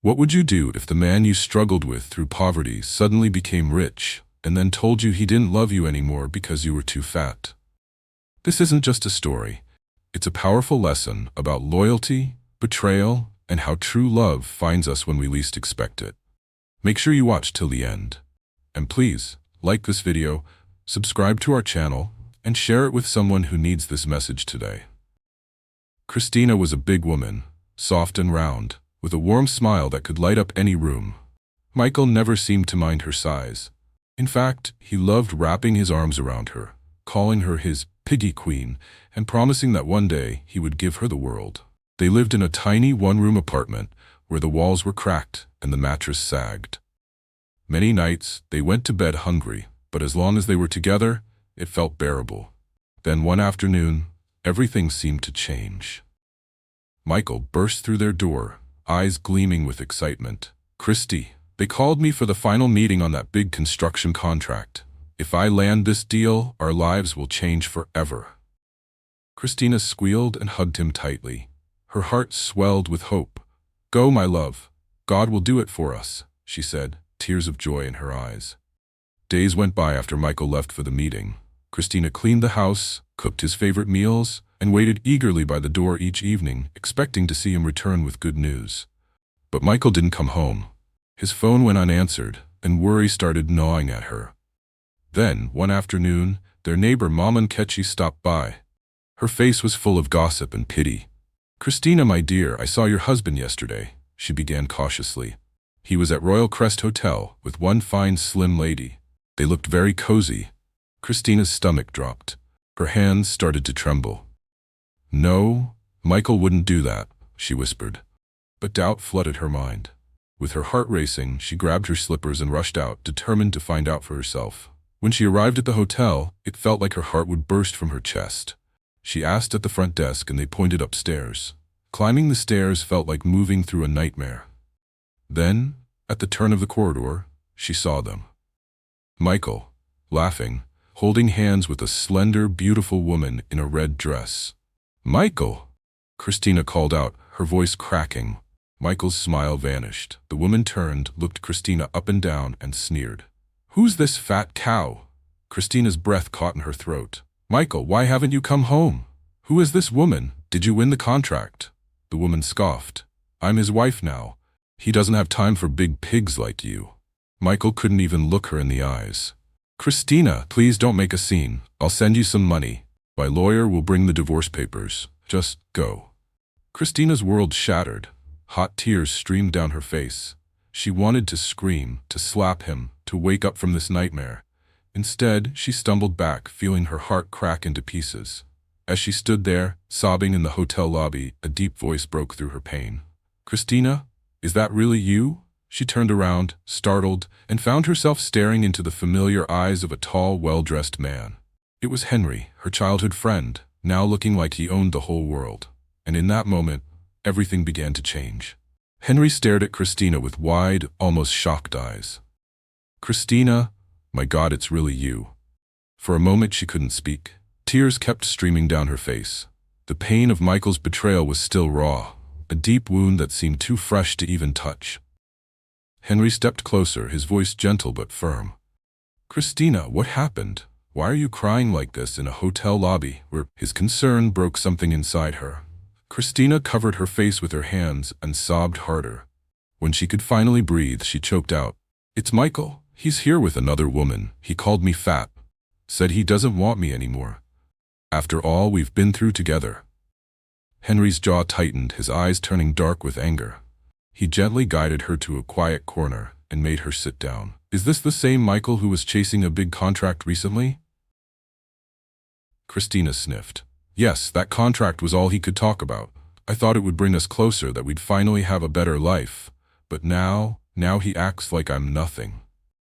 What would you do if the man you struggled with through poverty suddenly became rich and then told you he didn't love you anymore because you were too fat? This isn't just a story. It's a powerful lesson about loyalty, betrayal, and how true love finds us when we least expect it. Make sure you watch till the end. And please, like this video, subscribe to our channel, and share it with someone who needs this message today. Christina was a big woman, soft and round, with a warm smile that could light up any room. Michael never seemed to mind her size. In fact, he loved wrapping his arms around her, calling her his piggy queen, and promising that one day he would give her the world. They lived in a tiny one-room apartment where the walls were cracked and the mattress sagged. Many nights they went to bed hungry, but as long as they were together, it felt bearable. Then one afternoon, everything seemed to change. Michael burst through their door, eyes gleaming with excitement. "Christy, they called me for the final meeting on that big construction contract. If I land this deal, our lives will change forever." Christina squealed and hugged him tightly. Her heart swelled with hope. "Go, my love. God will do it for us," she said, tears of joy in her eyes. Days went by after Michael left for the meeting. Christina cleaned the house, cooked his favorite meals, and waited eagerly by the door each evening, expecting to see him return with good news. But Michael didn't come home. His phone went unanswered, and worry started gnawing at her. Then, one afternoon, their neighbor Mama Nkechi stopped by. Her face was full of gossip and pity. "Christina, my dear, I saw your husband yesterday," she began cautiously. "He was at Royal Crest Hotel with one fine slim lady. They looked very cozy." Christina's stomach dropped. Her hands started to tremble. "No, Michael wouldn't do that," she whispered. But doubt flooded her mind. With her heart racing, she grabbed her slippers and rushed out, determined to find out for herself. When she arrived at the hotel, it felt like her heart would burst from her chest. She asked at the front desk and they pointed upstairs. Climbing the stairs felt like moving through a nightmare. Then, at the turn of the corridor, she saw them. Michael, laughing, holding hands with a slender, beautiful woman in a red dress. "Michael!" Christina called out, her voice cracking. Michael's smile vanished. The woman turned, looked Christina up and down, and sneered. "Who's this fat cow?" Christina's breath caught in her throat. "Michael, why haven't you come home? Who is this woman? Did you win the contract?" The woman scoffed. "I'm his wife now. He doesn't have time for big pigs like you." Michael couldn't even look her in the eyes. "Christina, please don't make a scene. I'll send you some money. My lawyer will bring the divorce papers. Just go." Christina's world shattered. Hot tears streamed down her face. She wanted to scream, to slap him, to wake up from this nightmare. Instead, she stumbled back, feeling her heart crack into pieces. As she stood there, sobbing in the hotel lobby, a deep voice broke through her pain. "Christina, is that really you?" She turned around, startled, and found herself staring into the familiar eyes of a tall, well-dressed man. It was Henry, her childhood friend, now looking like he owned the whole world. And in that moment, everything began to change. Henry stared at Christina with wide, almost shocked eyes. "Christina, my God, it's really you." For a moment she couldn't speak. Tears kept streaming down her face. The pain of Michael's betrayal was still raw, a deep wound that seemed too fresh to even touch. Henry stepped closer, his voice gentle but firm. "Christina, what happened? Why are you crying like this in a hotel lobby?" His concern broke something inside her. Christina covered her face with her hands and sobbed harder. When she could finally breathe, she choked out, "It's Michael. He's here with another woman. He called me fat. Said he doesn't want me anymore. After all we've been through together." Henry's jaw tightened, his eyes turning dark with anger. He gently guided her to a quiet corner and made her sit down. "Is this the same Michael who was chasing a big contract recently?" Christina sniffed. "Yes, that contract was all he could talk about. I thought it would bring us closer, that we'd finally have a better life. But now he acts like I'm nothing."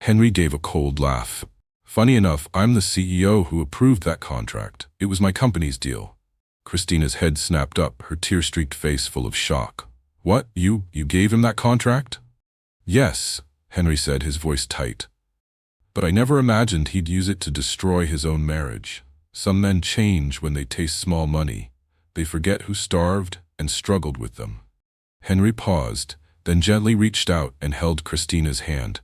Henry gave a cold laugh. "Funny enough, I'm the CEO who approved that contract. It was my company's deal." Christina's head snapped up, her tear-streaked face full of shock. "What? You gave him that contract?" "Yes," Henry said, his voice tight. "But I never imagined he'd use it to destroy his own marriage. Some men change when they taste small money. They forget who starved and struggled with them." Henry paused, then gently reached out and held Christina's hand.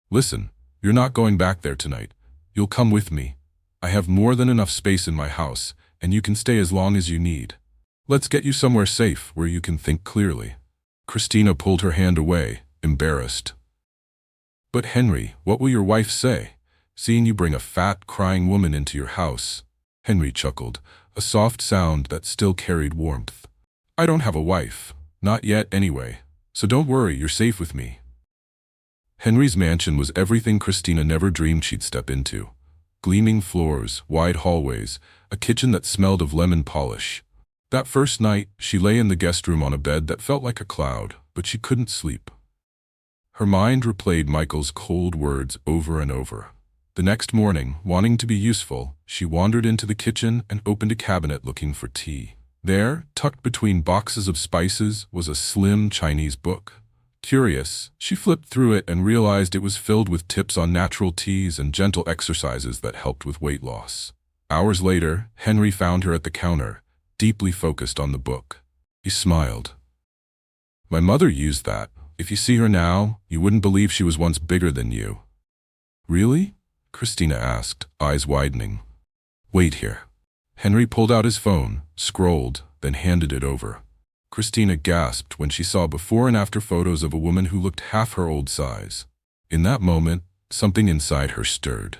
"Listen, you're not going back there tonight. You'll come with me. I have more than enough space in my house, and you can stay as long as you need. Let's get you somewhere safe where you can think clearly." Christina pulled her hand away, embarrassed. "But Henry, what will your wife say, seeing you bring a fat, crying woman into your house?" Henry chuckled, a soft sound that still carried warmth. "I don't have a wife. Not yet, anyway. So don't worry, you're safe with me." Henry's mansion was everything Christina never dreamed she'd step into. Gleaming floors, wide hallways, a kitchen that smelled of lemon polish. That first night, she lay in the guest room on a bed that felt like a cloud, but she couldn't sleep. Her mind replayed Michael's cold words over and over. The next morning, wanting to be useful, she wandered into the kitchen and opened a cabinet looking for tea. There, tucked between boxes of spices, was a slim Chinese book. Curious, she flipped through it and realized it was filled with tips on natural teas and gentle exercises that helped with weight loss. Hours later, Henry found her at the counter, deeply focused on the book. He smiled. "My mother used that. If you see her now, you wouldn't believe she was once bigger than you." "Really?" Christina asked, eyes widening. "Wait here." Henry pulled out his phone, scrolled, then handed it over. Christina gasped when she saw before and after photos of a woman who looked half her old size. In that moment, something inside her stirred.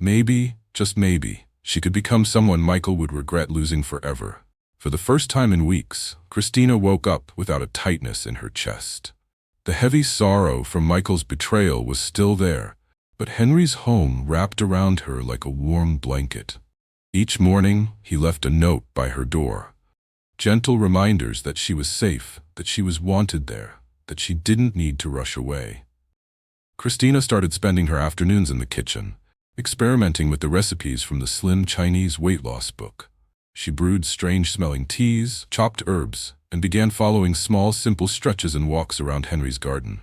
Maybe, just maybe, she could become someone Michael would regret losing forever. For the first time in weeks, Christina woke up without a tightness in her chest. The heavy sorrow from Michael's betrayal was still there, but Henry's home wrapped around her like a warm blanket. Each morning, he left a note by her door. Gentle reminders that she was safe, that she was wanted there, that she didn't need to rush away. Christina started spending her afternoons in the kitchen, experimenting with the recipes from the slim Chinese weight loss book. She brewed strange-smelling teas, chopped herbs, and began following small, simple stretches and walks around Henry's garden.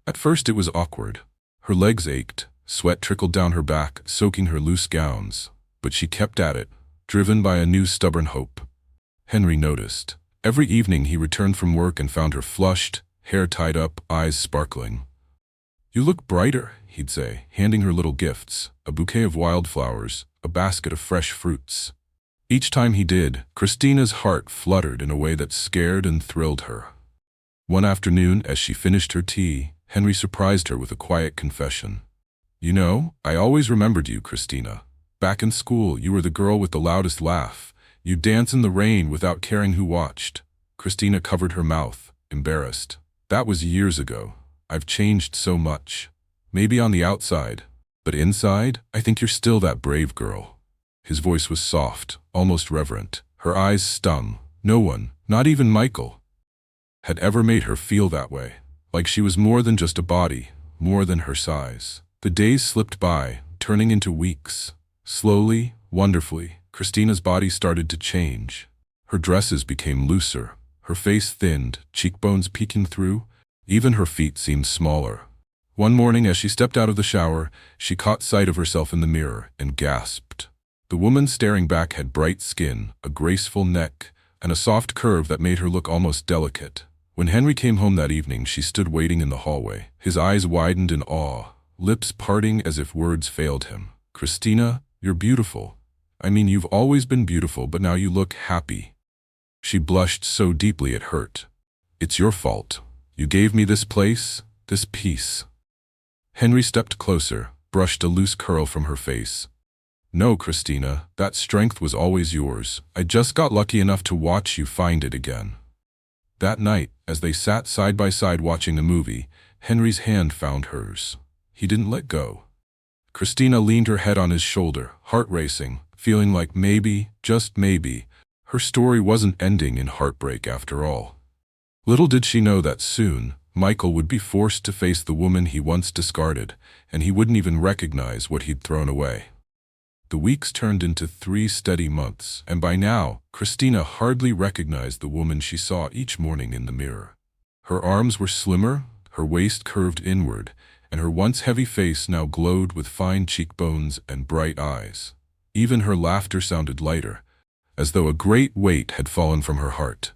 At first it was awkward. Her legs ached, sweat trickled down her back, soaking her loose gowns, but she kept at it, driven by a new stubborn hope. Henry noticed. Every evening he returned from work and found her flushed, hair tied up, eyes sparkling. "You look brighter," he'd say, handing her little gifts, a bouquet of wildflowers, a basket of fresh fruits. Each time he did, Christina's heart fluttered in a way that scared and thrilled her. One afternoon, as she finished her tea, Henry surprised her with a quiet confession. "You know, I always remembered you, Christina. Back in school, you were the girl with the loudest laugh. You'd dance in the rain without caring who watched." Christina covered her mouth, embarrassed. "That was years ago. I've changed so much. Maybe on the outside, but inside, I think you're still that brave girl." His voice was soft, almost reverent. Her eyes stung. No one, not even Michael, had ever made her feel that way. Like she was more than just a body, more than her size. The days slipped by, turning into weeks. Slowly, wonderfully, Christina's body started to change. Her dresses became looser, her face thinned, cheekbones peeking through. Even her feet seemed smaller. One morning as she stepped out of the shower, she caught sight of herself in the mirror and gasped. The woman staring back had bright skin, a graceful neck, and a soft curve that made her look almost delicate. When Henry came home that evening, she stood waiting in the hallway. His eyes widened in awe, lips parting as if words failed him. "Christina, you're beautiful. I mean, you've always been beautiful, but now you look happy." She blushed so deeply it hurt. "It's your fault. You gave me this place, this peace." Henry stepped closer, brushed a loose curl from her face. "No, Christina, that strength was always yours. I just got lucky enough to watch you find it again." That night, as they sat side by side watching the movie, Henry's hand found hers. He didn't let go. Christina leaned her head on his shoulder, heart racing, feeling like maybe, just maybe, her story wasn't ending in heartbreak after all. Little did she know that soon, Michael would be forced to face the woman he once discarded, and he wouldn't even recognize what he'd thrown away. The weeks turned into 3 steady months, and by now, Christina hardly recognized the woman she saw each morning in the mirror. Her arms were slimmer, her waist curved inward, and her once heavy face now glowed with fine cheekbones and bright eyes. Even her laughter sounded lighter, as though a great weight had fallen from her heart.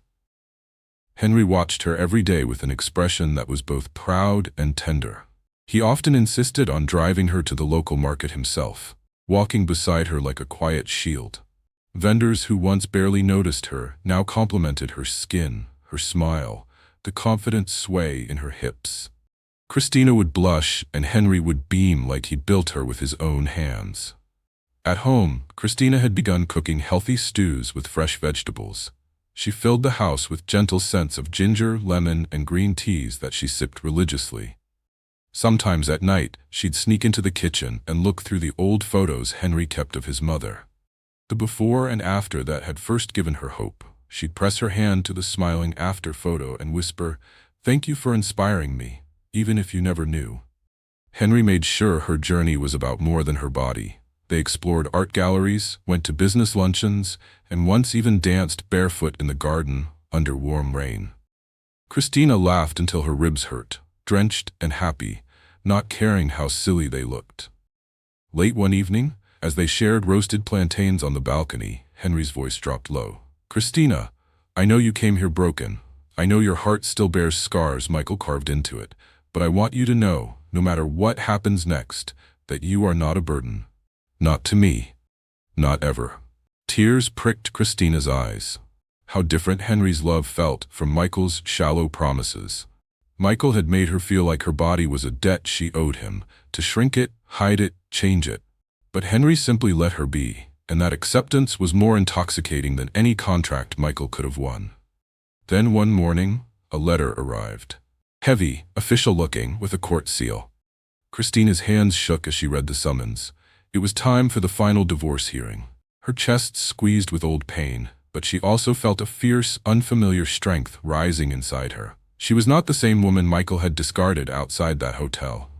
Henry watched her every day with an expression that was both proud and tender. He often insisted on driving her to the local market himself, walking beside her like a quiet shield. Vendors who once barely noticed her now complimented her skin, her smile, the confident sway in her hips. Christina would blush and Henry would beam like he'd built her with his own hands. At home, Christina had begun cooking healthy stews with fresh vegetables. She filled the house with gentle scents of ginger, lemon, and green teas that she sipped religiously. Sometimes at night, she'd sneak into the kitchen and look through the old photos Henry kept of his mother. The before and after that had first given her hope. She'd press her hand to the smiling after photo and whisper, "Thank you for inspiring me, even if you never knew." Henry made sure her journey was about more than her body. They explored art galleries, went to business luncheons, and once even danced barefoot in the garden under warm rain. Christina laughed until her ribs hurt, drenched and happy, not caring how silly they looked. Late one evening, as they shared roasted plantains on the balcony, Henry's voice dropped low. "Christina, I know you came here broken. I know your heart still bears scars Michael carved into it, but I want you to know, no matter what happens next, that you are not a burden. Not to me. Not ever." Tears pricked Christina's eyes. How different Henry's love felt from Michael's shallow promises. Michael had made her feel like her body was a debt she owed him, to shrink it, hide it, change it. But Henry simply let her be, and that acceptance was more intoxicating than any contract Michael could have won. Then one morning, a letter arrived. Heavy, official-looking, with a court seal. Christina's hands shook as she read the summons. It was time for the final divorce hearing. Her chest squeezed with old pain, but she also felt a fierce, unfamiliar strength rising inside her. She was not the same woman Michael had discarded outside that hotel.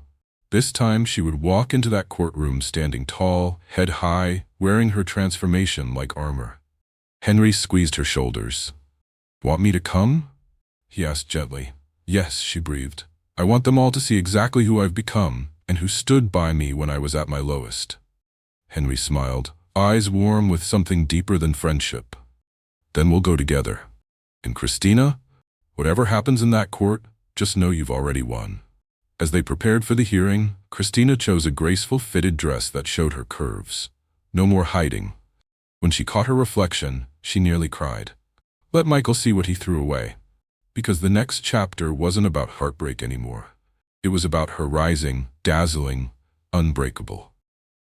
This time she would walk into that courtroom standing tall, head high, wearing her transformation like armor. Henry squeezed her shoulders. "Want me to come?" he asked gently. "Yes," she breathed. "I want them all to see exactly who I've become, and who stood by me when I was at my lowest." Henry smiled, eyes warm with something deeper than friendship. "Then we'll go together. And Christina, whatever happens in that court, just know you've already won." As they prepared for the hearing, Christina chose a graceful fitted dress that showed her curves. No more hiding. When she caught her reflection, she nearly cried. Let Michael see what he threw away. Because the next chapter wasn't about heartbreak anymore. It was about her rising, dazzling, unbreakable.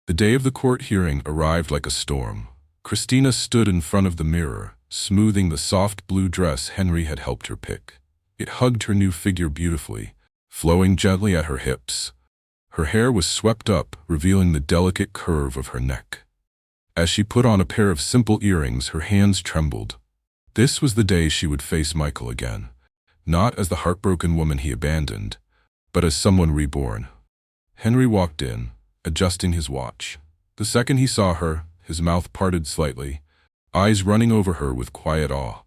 The day of the court hearing arrived like a storm. Christina stood in front of the mirror, smoothing the soft blue dress Henry had helped her pick. It hugged her new figure beautifully, flowing gently at her hips. Her hair was swept up, revealing the delicate curve of her neck. As she put on a pair of simple earrings, her hands trembled. This was the day she would face Michael again, not as the heartbroken woman he abandoned, but as someone reborn. Henry walked in, adjusting his watch. The second he saw her, his mouth parted slightly, eyes running over her with quiet awe.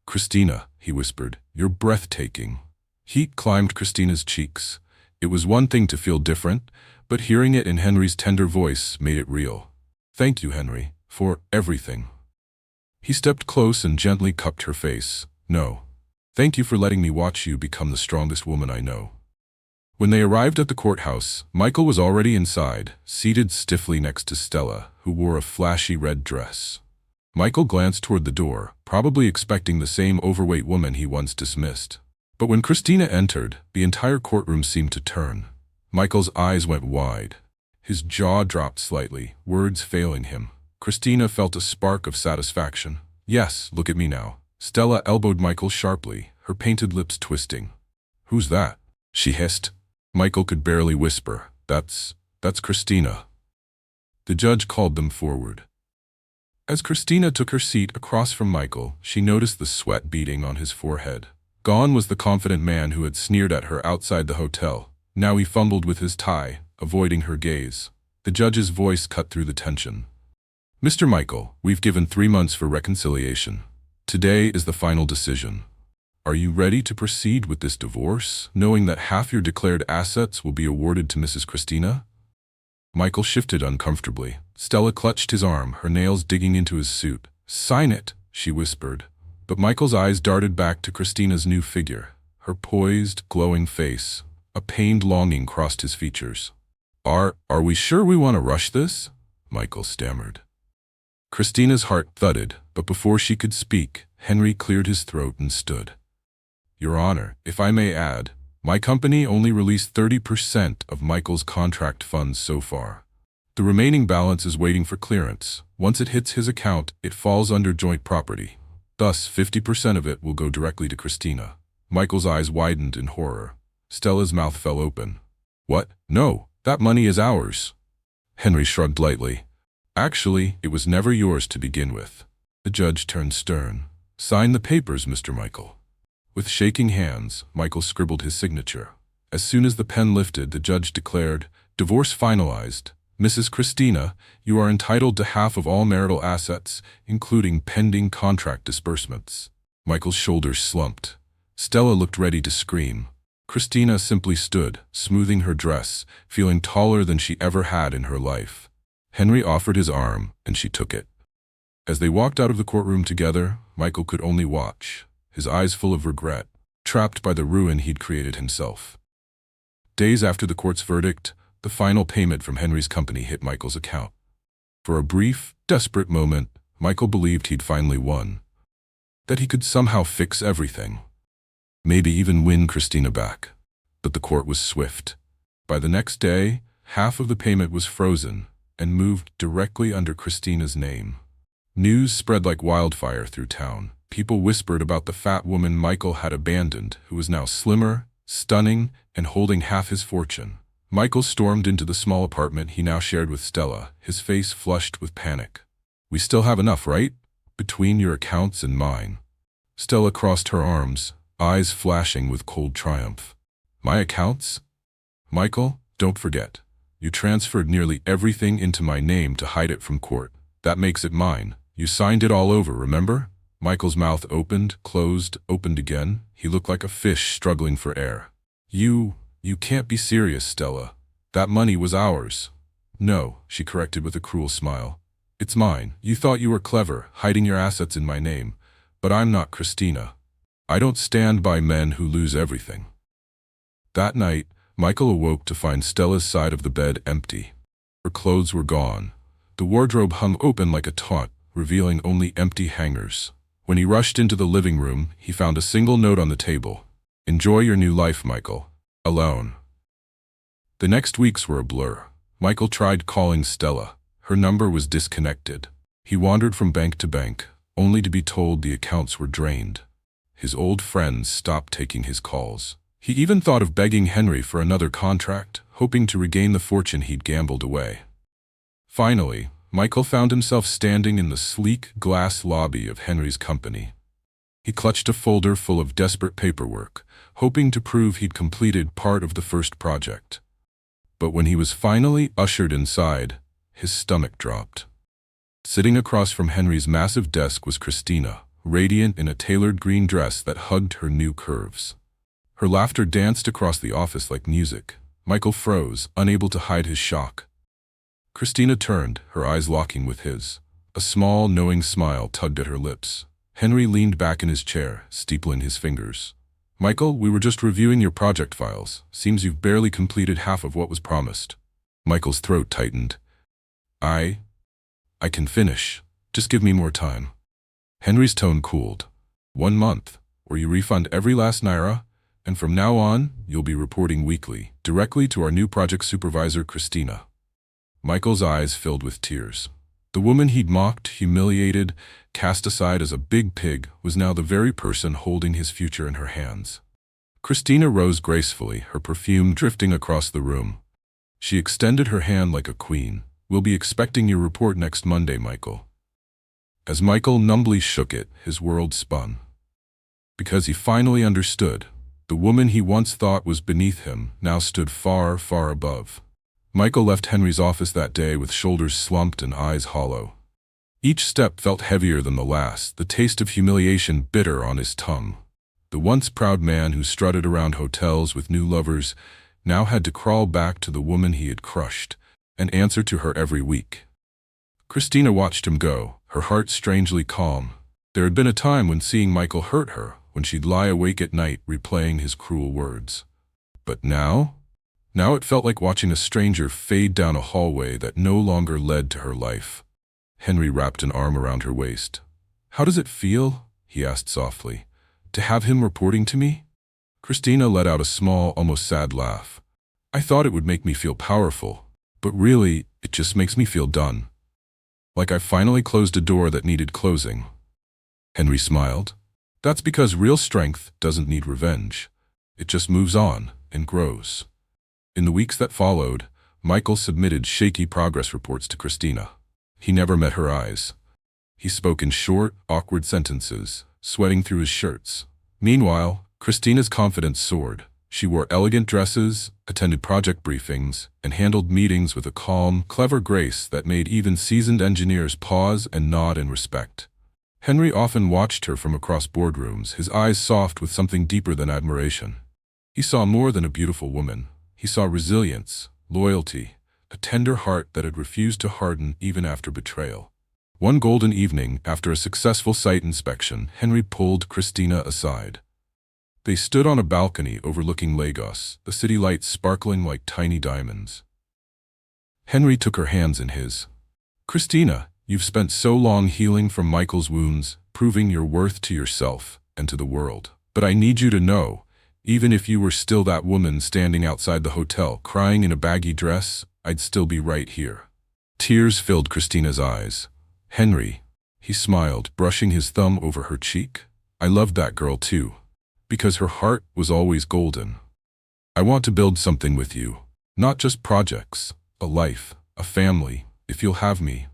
"Christina," he whispered, "you're breathtaking." Heat climbed Christina's cheeks. It was one thing to feel different, but hearing it in Henry's tender voice made it real. "Thank you, Henry, for everything." He stepped close and gently cupped her face. "No. Thank you for letting me watch you become the strongest woman I know." When they arrived at the courthouse, Michael was already inside, seated stiffly next to Stella, who wore a flashy red dress. Michael glanced toward the door, probably expecting the same overweight woman he once dismissed. But when Christina entered, the entire courtroom seemed to turn. Michael's eyes went wide. His jaw dropped slightly, words failing him. Christina felt a spark of satisfaction. "Yes, look at me now." Stella elbowed Michael sharply, her painted lips twisting. "Who's that?" she hissed. Michael could barely whisper, That's Christina." The judge called them forward. As Christina took her seat across from Michael, she noticed the sweat beading on his forehead. Gone was the confident man who had sneered at her outside the hotel. Now he fumbled with his tie, avoiding her gaze. The judge's voice cut through the tension. "Mr. Michael, we've given 3 months for reconciliation. Today is the final decision. Are you ready to proceed with this divorce, knowing that half your declared assets will be awarded to Mrs. Christina?" Michael shifted uncomfortably. Stella clutched his arm, her nails digging into his suit. "Sign it," she whispered. But Michael's eyes darted back to Christina's new figure, her poised, glowing face. A pained longing crossed his features. Are we sure we want to rush this?" Michael stammered. Christina's heart thudded, but before she could speak, Henry cleared his throat and stood. "Your Honor, if I may add, my company only released 30% of Michael's contract funds so far. The remaining balance is waiting for clearance. Once it hits his account, it falls under joint property. Thus, 50% of it will go directly to Christina." Michael's eyes widened in horror. Stella's mouth fell open. "What? No, that money is ours." Henry shrugged lightly. "Actually, it was never yours to begin with." The judge turned stern. "Sign the papers, Mr. Michael." With shaking hands, Michael scribbled his signature. As soon as the pen lifted, the judge declared, "Divorce finalized. Mrs. Christina, you are entitled to half of all marital assets, including pending contract disbursements." Michael's shoulders slumped. Stella looked ready to scream. Christina simply stood, smoothing her dress, feeling taller than she ever had in her life. Henry offered his arm, and she took it. As they walked out of the courtroom together, Michael could only watch, his eyes full of regret, trapped by the ruin he'd created himself. Days after the court's verdict, the final payment from Henry's company hit Michael's account. For a brief, desperate moment, Michael believed he'd finally won. That he could somehow fix everything. Maybe even win Christina back. But the court was swift. By the next day, half of the payment was frozen and moved directly under Christina's name. News spread like wildfire through town. People whispered about the fat woman Michael had abandoned, who was now slimmer, stunning, and holding half his fortune. Michael stormed into the small apartment he now shared with Stella, his face flushed with panic. "We still have enough, right? Between your accounts and mine." Stella crossed her arms, eyes flashing with cold triumph. "My accounts? Michael, don't forget. You transferred nearly everything into my name to hide it from court. That makes it mine. You signed it all over, remember?" Michael's mouth opened, closed, opened again. He looked like a fish struggling for air. You can't be serious, Stella. That money was ours." "No," she corrected with a cruel smile. "It's mine. You thought you were clever, hiding your assets in my name. But I'm not Christina. I don't stand by men who lose everything." That night, Michael awoke to find Stella's side of the bed empty. Her clothes were gone. The wardrobe hung open like a taunt, revealing only empty hangers. When he rushed into the living room, he found a single note on the table. "Enjoy your new life, Michael. Alone." The next weeks were a blur. Michael tried calling Stella. Her number was disconnected. He wandered from bank to bank, only to be told the accounts were drained. His old friends stopped taking his calls. He even thought of begging Henry for another contract, hoping to regain the fortune he'd gambled away. Finally, Michael found himself standing in the sleek glass lobby of Henry's company. He clutched a folder full of desperate paperwork, hoping to prove he'd completed part of the first project. But when he was finally ushered inside, his stomach dropped. Sitting across from Henry's massive desk was Christina, radiant in a tailored green dress that hugged her new curves. Her laughter danced across the office like music. Michael froze, unable to hide his shock. Christina turned, her eyes locking with his. A small, knowing smile tugged at her lips. Henry leaned back in his chair, steepling his fingers. "Michael, we were just reviewing your project files. Seems you've barely completed half of what was promised." Michael's throat tightened. I can finish. Just give me more time." Henry's tone cooled. 1 month, or you refund every last naira, and from now on, you'll be reporting weekly, directly to our new project supervisor, Christina. Michael's eyes filled with tears. The woman he'd mocked, humiliated, cast aside as a big pig, was now the very person holding his future in her hands. Christina rose gracefully, her perfume drifting across the room. She extended her hand like a queen. "We'll be expecting your report next Monday, Michael." As Michael numbly shook it, his world spun. Because he finally understood, the woman he once thought was beneath him now stood far, far above. Michael left Henry's office that day with shoulders slumped and eyes hollow. Each step felt heavier than the last, the taste of humiliation bitter on his tongue. The once proud man who strutted around hotels with new lovers now had to crawl back to the woman he had crushed and answer to her every week. Christina watched him go, her heart strangely calm. There had been a time when seeing Michael hurt her, when she'd lie awake at night replaying his cruel words. But now? Now it felt like watching a stranger fade down a hallway that no longer led to her life. Henry wrapped an arm around her waist. "How does it feel?" he asked softly. "To have him reporting to me?" Christina let out a small, almost sad laugh. "I thought it would make me feel powerful, but really, it just makes me feel done. Like I finally closed a door that needed closing." Henry smiled. "That's because real strength doesn't need revenge. It just moves on and grows." In the weeks that followed, Michael submitted shaky progress reports to Christina. He never met her eyes. He spoke in short, awkward sentences, sweating through his shirts. Meanwhile, Christina's confidence soared. She wore elegant dresses, attended project briefings, and handled meetings with a calm, clever grace that made even seasoned engineers pause and nod in respect. Henry often watched her from across boardrooms, his eyes soft with something deeper than admiration. He saw more than a beautiful woman. He saw resilience, loyalty, a tender heart that had refused to harden even after betrayal. One golden evening, after a successful site inspection, Henry pulled Christina aside. They stood on a balcony overlooking Lagos, the city lights sparkling like tiny diamonds. Henry took her hands in his. "Christina, you've spent so long healing from Michael's wounds, proving your worth to yourself and to the world. But I need you to know, even if you were still that woman standing outside the hotel crying in a baggy dress, I'd still be right here." Tears filled Christina's eyes. "Henry," he smiled, brushing his thumb over her cheek, "I loved that girl too. Because her heart was always golden. I want to build something with you. Not just projects, a life, a family, if you'll have me."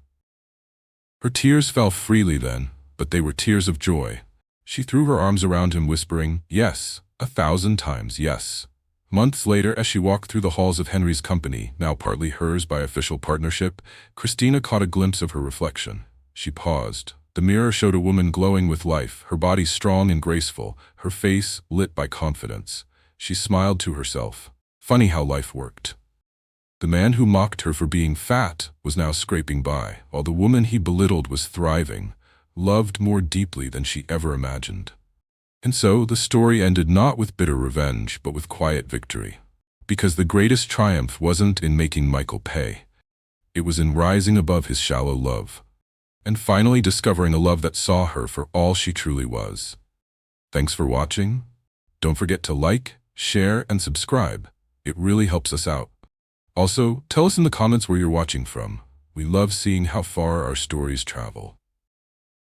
Her tears fell freely then, but they were tears of joy. She threw her arms around him, whispering, "Yes, 1,000 times yes." Months later, as she walked through the halls of Henry's company, now partly hers by official partnership, Christina caught a glimpse of her reflection. She paused. The mirror showed a woman glowing with life, her body strong and graceful, her face lit by confidence. She smiled to herself. Funny how life worked. The man who mocked her for being fat was now scraping by, while the woman he belittled was thriving, loved more deeply than she ever imagined. And so the story ended not with bitter revenge, but with quiet victory. Because the greatest triumph wasn't in making Michael pay. It was in rising above his shallow love. And finally discovering a love that saw her for all she truly was. Thanks for watching. Don't forget to like, share, and subscribe. It really helps us out. Also, tell us in the comments where you're watching from. We love seeing how far our stories travel.